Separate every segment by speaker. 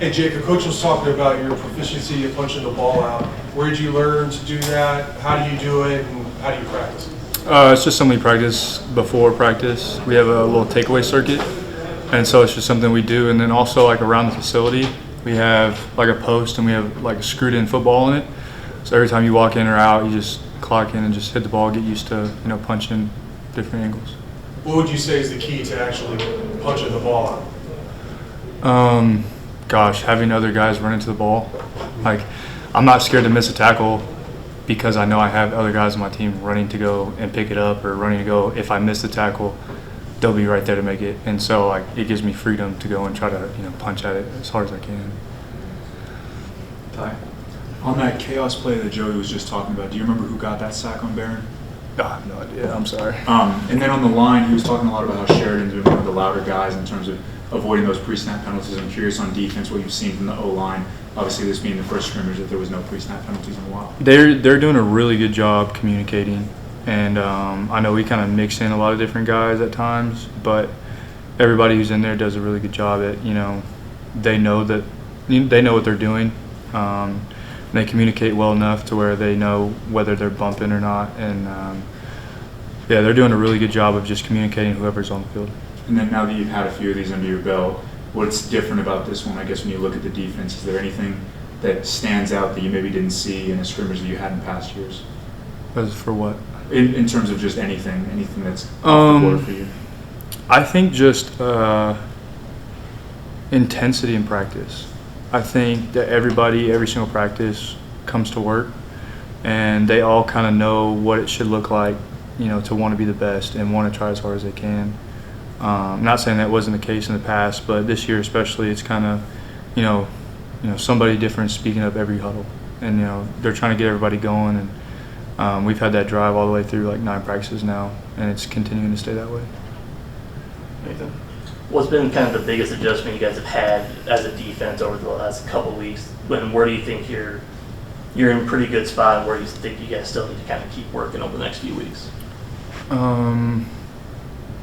Speaker 1: Hey, Jacob, Coach was talking about your proficiency of punching the ball out. Where did you learn to do that? How do you do it? And how do you practice?
Speaker 2: It's just something we practice before practice. We have a little takeaway circuit, and so it's just something we do. And then also, like, around the facility, we have like a post and we have like a screwed in football in it. So every time you walk in or out, you just clock in and just hit the ball, get used to, punching different angles.
Speaker 1: What would you say is the key to actually punching the ball
Speaker 2: out? Having other guys run into the ball. Like, I'm not scared to miss a tackle because I know I have other guys on my team running to go and pick it up, or running to go. If I miss the tackle, they'll be right there to make it. And so, like, it gives me freedom to go and try to, punch at it as hard as I can.
Speaker 3: Ty, on that chaos play that Joey was just talking about, do you remember who got that sack on Barron?
Speaker 2: I have no idea. I'm sorry.
Speaker 3: And then on the line, he was talking a lot about how Sheridan's been one of the louder guys in terms of avoiding those pre-snap penalties. I'm curious on defense what you've seen from the O-line. Obviously, this being the first scrimmage, that there was no pre-snap penalties in a while.
Speaker 2: They're doing a really good job communicating, and I know we kind of mix in a lot of different guys at times, but everybody who's in there does a really good job at, they know what they're doing. They communicate well enough to where they know whether they're bumping or not, and they're doing a really good job of just communicating whoever's on the field.
Speaker 3: And then now that you've had a few of these under your belt, what's different about this one, I guess, when you look at the defense? Is there anything that stands out that you maybe didn't see in a scrimmage that you had in past years?
Speaker 2: As for what?
Speaker 3: In terms of just anything that's off the board for you?
Speaker 2: I think just intensity in practice. I think that every single practice comes to work, and they all kind of know what it should look like, to want to be the best and want to try as hard as they can. I'm not saying that wasn't the case in the past, but this year especially, it's kind of, somebody different speaking up every huddle, and they're trying to get everybody going, and we've had that drive all the way through like 9 practices now, and it's continuing to stay that way.
Speaker 4: Nathan, what's been kind of the biggest adjustment you guys have had as a defense over the last couple of weeks? And where do you think you're in a pretty good spot, and where do you think you guys still need to kind of keep working over the next few weeks?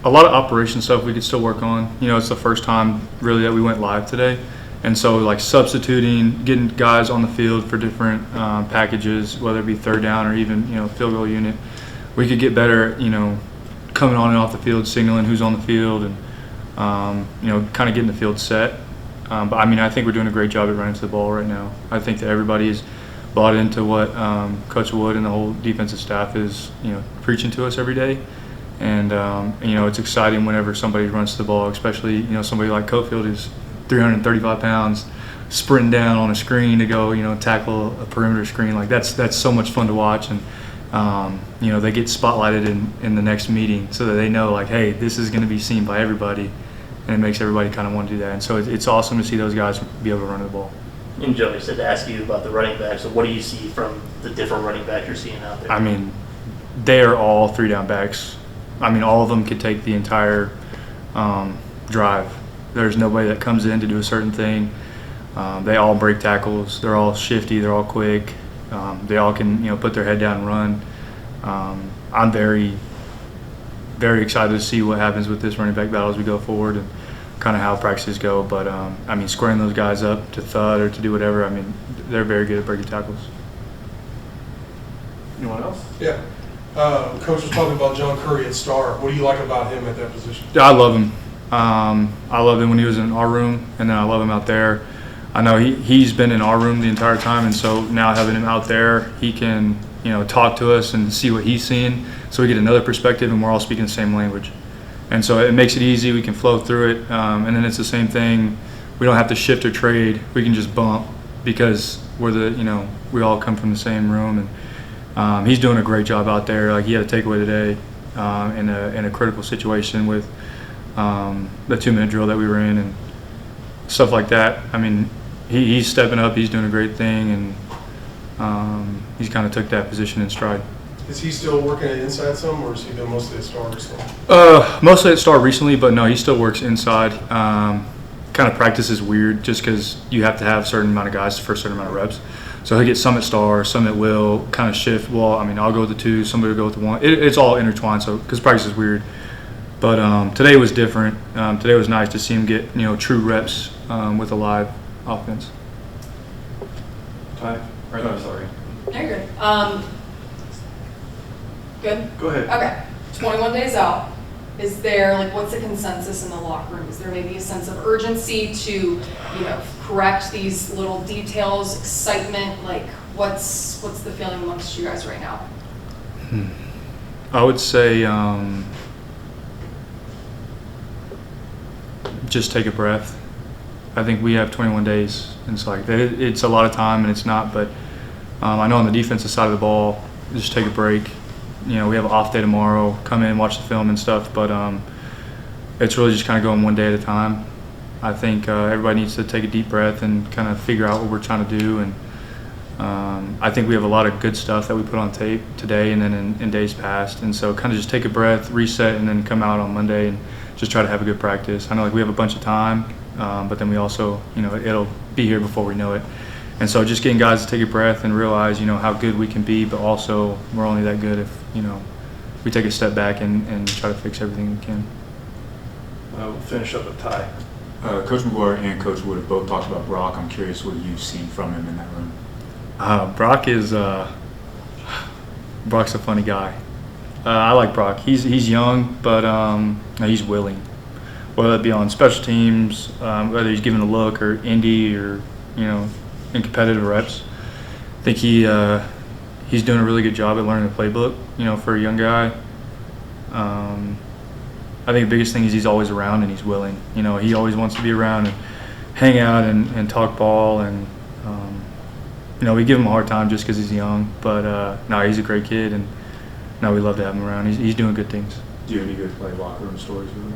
Speaker 2: A lot of operation stuff we could still work on. It's the first time really that we went live today. And so, like, substituting, getting guys on the field for different packages, whether it be third down or even, field goal unit, we could get better, coming on and off the field, signaling who's on the field, and, kind of getting the field set. But, I think we're doing a great job at running to the ball right now. I think that everybody's bought into what Coach Wood and the whole defensive staff is, preaching to us every day. And, it's exciting whenever somebody runs to the ball, especially, somebody like Cofield who's 335 pounds sprinting down on a screen to go, tackle a perimeter screen. Like, that's so much fun to watch. And, they get spotlighted in the next meeting so that they know, like, hey, this is going to be seen by everybody. And it makes everybody kind of want to do that. And so it's awesome to see those guys be able to run the ball.
Speaker 4: And Joey said to ask you about the running backs. So what do you see from the different running backs you're seeing out there?
Speaker 2: They are all 3-down backs. All of them could take the entire drive. There's nobody that comes in to do a certain thing. They all break tackles. They're all shifty. They're all quick. They all can, put their head down and run. I'm very, very excited to see what happens with this running back battle as we go forward and kind of how practices go. But, squaring those guys up to thud or to do whatever, they're very good at breaking tackles.
Speaker 1: Anyone else? Yeah. Coach was talking about John Curry at Star. What do you like about him at that position?
Speaker 2: Yeah, I love him. I loved him when he was in our room, and then I love him out there. I know he's been in our room the entire time, and so now having him out there, he can talk to us and see what he's seeing, so we get another perspective, and we're all speaking the same language. And so it makes it easy. We can flow through it, and then it's the same thing. We don't have to shift or trade. We can just bump because we all come from the same room. And he's doing a great job out there. Like, he had a takeaway today in a critical situation with the 2-minute drill that we were in and stuff like that. He's stepping up. He's doing a great thing, and he's kind of took that position in stride.
Speaker 1: Is he still working at inside some, or has he been mostly at Star recently?
Speaker 2: Mostly at Star recently, but no, he still works inside. Kind of practice is weird just because you have to have a certain amount of guys for a certain amount of reps. So he'll get some at Star, some at Will, kind of shift. Well, I'll go with the 2, somebody will go with the 1. It's all intertwined, so because practice is weird. But today was different. Today was nice to see him get true reps with a live offense.
Speaker 5: Ty? Right, I'm sorry.
Speaker 6: No, you're good. Good?
Speaker 5: Go ahead.
Speaker 6: Okay, 21 days out. Is there, like, what's the consensus in the locker room? Is there maybe a sense of urgency to, you know, correct these little details, excitement? Like, what's the feeling amongst you guys right now?
Speaker 2: I would say just take a breath. I think we have 21 days. And it's like it's a lot of time, and it's not. But I know on the defensive side of the ball, just take a break. You know, we have an off day tomorrow. Come in, watch the film and stuff. But it's really just kind of going one day at a time. I think everybody needs to take a deep breath and kind of figure out what we're trying to do. And I think we have a lot of good stuff that we put on tape today and then in days past. And so kind of just take a breath, reset, and then come out on Monday and just try to have a good practice. I know, like, we have a bunch of time, but then we also, you know, it'll be here before we know it. And so just getting guys to take a breath and realize, you know, how good we can be, but also we're only that good if, you know, we take a step back and try to fix everything we can.
Speaker 5: We'll finish up with Ty.
Speaker 3: Coach McGuire and Coach Wood have both talked about Brock. I'm curious what you've seen from him in that room.
Speaker 2: Brock's a funny guy. I like Brock. He's young, but he's willing. Whether it be on special teams, whether he's giving a look or indie or, you know, in competitive reps. I think he's doing a really good job at learning the playbook, you know, for a young guy. I think the biggest thing is he's always around and he's willing. You know, he always wants to be around and hang out and talk ball. And, you know, we give him a hard time just because he's young. But, no, he's a great kid, and, no, we love to have him around. He's doing good things.
Speaker 3: Do you have any good locker room stories with him?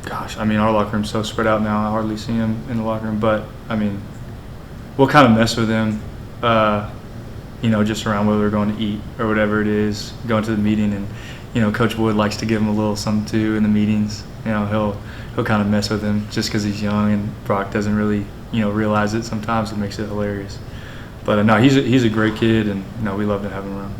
Speaker 2: Gosh, I mean, our locker room's so spread out now. I hardly see him in the locker room. But, I mean, we'll kind of mess with him, you know, just around whether we're going to eat or whatever it is, going to the meeting. And, you know, Coach Wood likes to give him a little something, too, in the meetings. You know, he'll kind of mess with him just because he's young, and Brock doesn't really, you know, realize it sometimes. It makes it hilarious. But, no, he's a great kid, and, no, we love to have him around.